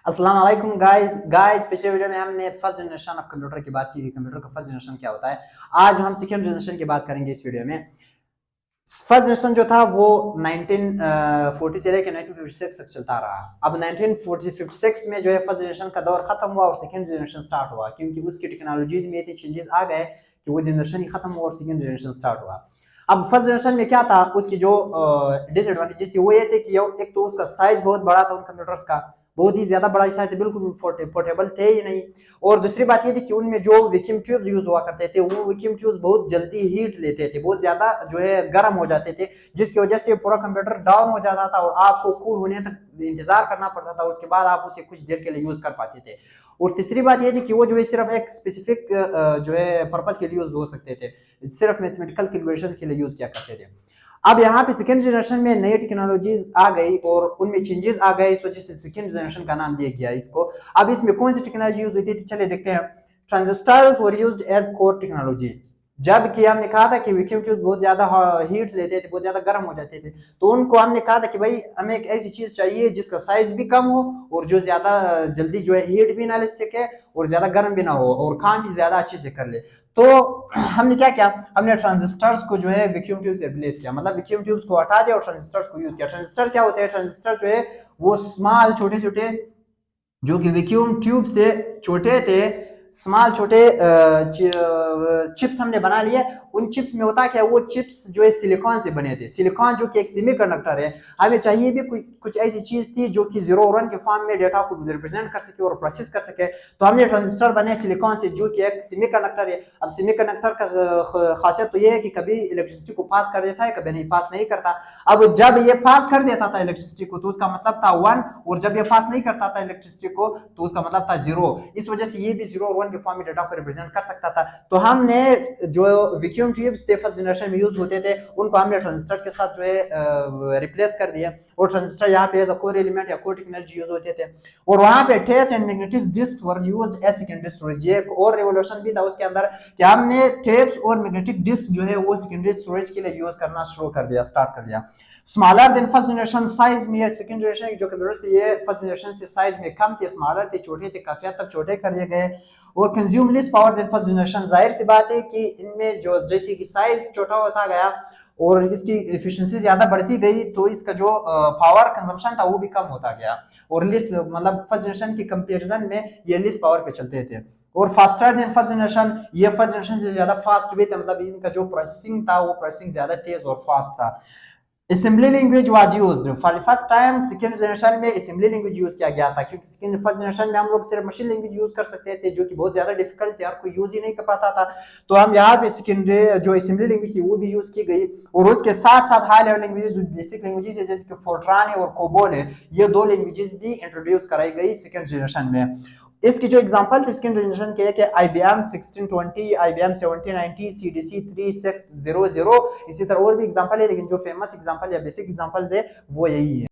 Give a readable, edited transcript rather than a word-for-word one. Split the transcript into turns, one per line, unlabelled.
अस्सलाम वालेकुम गाइस पिछले वीडियो में हमने फर्स्ट जनरेशन ऑफ कंप्यूटर की बात की थी। कंप्यूटर का फर्स्ट जनरेशन क्या होता है। आज हम सेकंड जनरेशन की बात करेंगे इस वीडियो में। फर्स्ट जनरेशन जो था वो 1940 से लेकर 1956 तक चलता रहा। अब 1956 में जो है फर्स्ट जनरेशन का दौर खत्म हुआ और सेकंड जनरेशन स्टार्ट हुआ, क्योंकि उसकी टेक्नोलॉजीज में इतने चेंजेस आ गए कि वो जनरेशन ही खत्म हुआ और सेकंड जनरेशन स्टार्ट हुआ। अब फर्स्ट जनरेशन में क्या था, उसकी जो डिसएडवांटेजेस थी वो ये थे कि एक तो उसका साइज बहुत बड़ा था उन कंप्यूटर्स का, बहुत ही ज्यादा बड़ा साइज था, बिल्कुल पोर्टेबल थे ही नहीं। और दूसरी बात ये थी कि उनमें जो वैक्यूम ट्यूब्स यूज हुआ करते थे वो वैक्यूम ट्यूब्स बहुत जल्दी हीट लेते थे, बहुत ज्यादा जो है गर्म हो जाते थे, जिसकी वजह से पूरा कंप्यूटर डाउन हो जाता था और आपको कूल होने तक इंतजार करना पड़ता था, उसके बाद आप उसे कुछ देर के लिए यूज कर पाते थे। और तीसरी बात ये थी कि वो जो है सिर्फ एक स्पेसिफिक जो है पर्पज के लिए यूज हो सकते थे, सिर्फ मैथमेटिकल कैलकुलेशन के लिए यूज किया करते थे। अब यहाँ पे सेकेंड जनरेशन में नई टेक्नोलॉजीज आ गई और उनमें चेंजेस आ गए, इस वजह से सेकेंड जनरेशन का नाम दिया गया इसको। अब इसमें कौन सी टेक्नोलॉजी यूज हुई थी, चलिए देखते हैं। Transistors were used as core technology. जबकि हमने कहा था कि वैक्यूम ट्यूब बहुत ज्यादा हीट लेते थे, बहुत ज्यादा गर्म हो जाते थे, तो उनको हमने कहा था कि भाई हमें एक ऐसी चीज चाहिए जिसका साइज भी कम हो और जो ज्यादा जल्दी जो है हीट भी ना ले सके और ज्यादा गर्म भी ना हो और काम भी ज्यादा अच्छे से कर ले। तो हमने क्या किया, हमने ट्रांजिस्टर्स को जो है वैक्यूम ट्यूब से रिप्लेस किया, मतलब वैक्यूम ट्यूब्स को हटा दिया और ट्रांजिस्टर्स को यूज किया। ट्रांजिस्टर क्या होते हैं, ट्रांजिस्टर जो है वो स्मॉल छोटे छोटे, जो कि वैक्यूम ट्यूब से छोटे थे, स्मॉल छोटे चिप्स हमने बना लिए। उन चिप्स में होता क्या, वो चिप्स जो है सिलिकॉन से बने थे। सिलिकॉन जो कि एक सेमीकंडक्टर है, हमें चाहिए भी कुछ ऐसी चीज थी जो कि 0 और 1 के फॉर्म में डेटा को रिप्रेजेंट कर सके और प्रोसेस कर सके, तो हमने ट्रांजिस्टर बने सिलिकॉन से जो कि एक सेमीकंडक्टर है। अब सेमीकंडक्टर का खासियत तो ये है कि कभी इलेक्ट्रिसिटी को पास कर देता है, कभी नहीं पास नहीं करता। अब जब ये पास कर देता था इलेक्ट्रिसिटी को तो उसका मतलब था 1, और जब ये पास नहीं करता था इलेक्ट्रिसिटी को तो उसका मतलब था 0। इस वजह से ये भी 0 और 1 के फॉर्म में डेटा को रिप्रेजेंट कर सकता था। तो हमने जो वैक्यूम ट्यूब्स थे फर्स्ट जनरेशन में यूज होते थे, उनको हमने ट्रांजिस्टर के साथ जो है रिप्लेस कर दिया, और ट्रांजिस्टर यहाँ पे एज अ कोर एलिमेंट या कोर टेक्नोलॉजी यूज होते थे। और वहां पे tapes and magnetic disk were used as secondary storage. ये एक और रेवोल्यूशन भी था उसके अंदर कि हमने टेप्स और मैग्नेटिक डिस्क जो है वो सेकेंडरी स्टोरेज के लिए यूज करना शुरू कर दिया, स्टार्ट कर दिया। Smaller than first generation size में, सेकंड जनरेशन जो कंप्यूटर से ये फर्स्ट जनरेशन से साइज में कम थे, स्मॉलर थे, छोटे थे, काफी हद तक छोटे कर दिए गए। और consume less power than first generation, जाहिर सी बात है कि इनमें जो जैसे कि साइज छोटा होता गया और इसकी एफिशिएंसी ज्यादा बढ़ती गई तो इसका जो पावर कंजम्पशन था वो भी कम होता गया, और लेस मतलब फर्स्ट जनरेशन की कंपैरिजन में ये लेस पावर पे चलते थे। और फास्टर देन फर्स्ट जनरेशन, ये फर्स्ट जनरेशन से ज्यादा फास्ट भी था, मतलब इनका जो प्रोसेसिंग था वो प्रोसेसिंग ज्यादा तेज और फास्ट था। Assembly language was used for the first time, second generation में असेंबली लैंग्वेज यूज किया गया था, क्योंकि सेकंड फर्स्ट जनरेशन में हम लोग सिर्फ मशीन लैंग्वेज यूज कर सकते थे जो कि बहुत ज्यादा डिफिकल्ट थे, हर कोई यूज ही नहीं कर पाता था। तो हम यहाँ पे सेकंड जो असेंबली लैंग्वेज थी वो भी यूज की गई, और उसके साथ साथ high level languages, basic languages है जैसे कि फोर्ट्रान है और कोबोल है, ये दो लैंग्वेजेस भी इंट्रोड्यूस कराई गई सेकंड जनरेशन में। इसकी जो एग्जांपल थे सेकंड जनरेशन के कि IBM 1620, IBM 7090, CDC 3600, इसी तरह और भी एग्जांपल है, लेकिन जो फेमस एग्जांपल या बेसिक एग्जांपल्स है वो यही है।